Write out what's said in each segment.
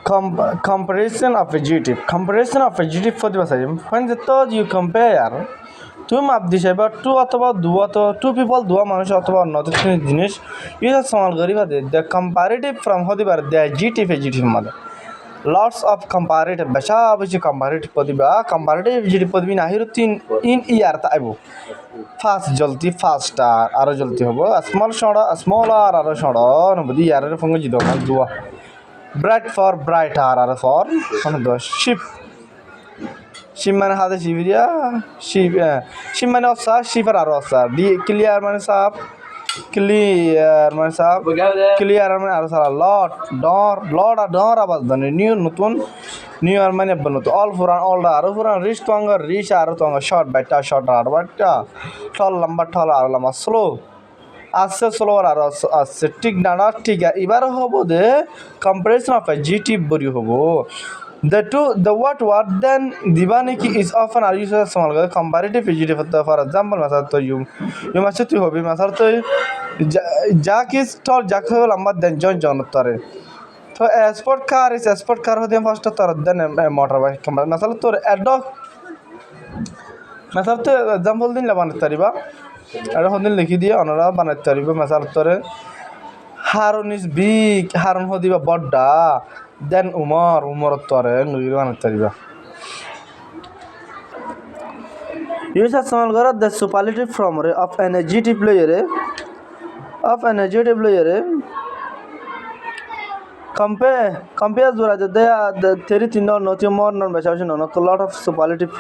Comparison of adjective. Comparison of adjective for the when the third you compare two মাপ দিছে বা two অথবা দু অথবা টু পিপল দুয়া মানুষ অথবা অন্য জিনিস ইউজ সমাল করি বাদে দ্য কম্পারেটিভ ফ্রম হতে পারে দ্য adjective adjective মানে লটস অফ কম্পারেটিভ বেশা বেশি কম্পারেটিভ পদিবা কম্পারেটিভ adjective পদিবি না হিরো তিন ইন ইয়ার তাইব ফাস্ট জলদি ফাস্টার আরো জলদি হবো স্মল আর আরো সড় নবদি ইয়ারের ফঙ্গে জিদ দুয়া ব্রাইট ফর ব্রাইটার আর ফর মানে দোয়া শিপ শিপ মানে হাতে শিবিরিয়া শিপ মানে অসার শিপার আরো অসার দি ক্লিয়ার মানে সাপ ক্লিয়ার মানে আরো সারা লট আর ডর আবাজ দানে নতুন নিউ আর মানে নতুন অল ফুরান আরো ফুরান রিচ আর শর্ট বাইটা শর্ট আর বাইটা ঠল লম্বা ঠল আর লম্বা স্লো আসছে স্লো আর আসছে ঠিক না ঠিক এবার হবো দে কম্পারিজন অফ adjective বরি হবো the what then dibaniki is often are used as small comparative adjective for example masal to you must to hobi masal to jack is tall jack ho lamba then john tare so sport car ho then first tar then motorbike masal to dog masal to example din la banat tariba আর হদিন লিখি দিয়ে অনরা বানাইতে পারিব মাসাল তরে Harun is big Harun হদিবা বড্ডা দেন উমর তরে নইর বানাইতে পারিবা use a small গর the superlative from of an adjective layer compare jura the theory tin no more non basation no a lot of superlative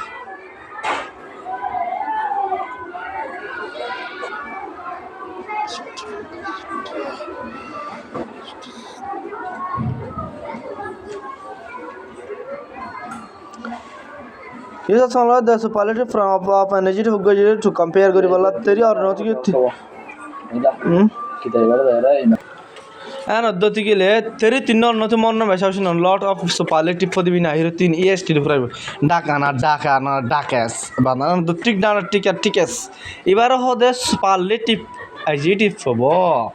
Use a smaller the superlative from of an adjective to compare Gorilla theory or not. And the Tigile, 30 no more no basation on lot of superlative for the Vinahirutin EST to private Dakana, Dakas, banana, the trick down a tickets. Ibaraho the superlative adjective for war.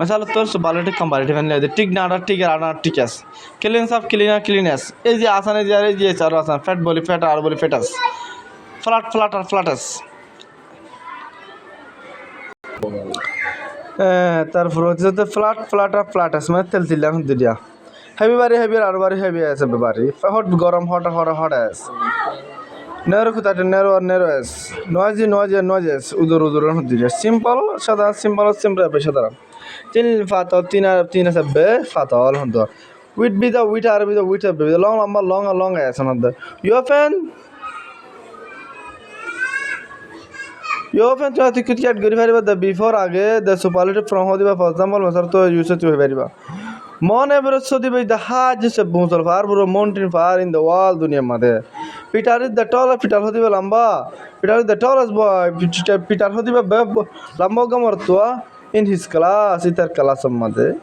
Masala তোর superlative comparative and the tick না টিকার আর টিকাস ক্লিনস of cleanness এই যে আসানে যে আরে যে চার আসান fat বলি ফ্যাট আর বলি ফ্যাটাস ফ্ল্যাট আর ফ্ল্যাটাস তারপর হচ্ছে ফ্ল্যাট আর ফ্ল্যাটাস মানে তেল দিলাম দিয়া হেভি আর বাড়ি হেভি আছে বাড়ি হট গরম হট আছে নেরো কুতাতে নেরো এস নয়েজেস উদর দিয়া সিম্পল সাধারণ তিন ফাতল তিন আছে বে ফাতল হন্দ উইথ বি দা উইথ আর বি দা উইথ বি লং লম্বা লং আছে নন্দ ইউ অফেন তো আতি কিট গরি পারিবা দা বিফোর আগে দা সুপারলেটিভ ফ্রম হদিবা ফর এক্সাম্পল মসার তো ইউজ তো হই পারিবা মন এভারেস্ট দিবা দা হাজ সে বুতল ফার পুরো মাউন্টেন ফার ইন দা ওয়াল দুনিয়া মধ্যে Peter is the tall Peter হদিবা লম্বা Peter is the tallest boy Peter হদিবা লম্বা গমর তো in his class, in their class of mother.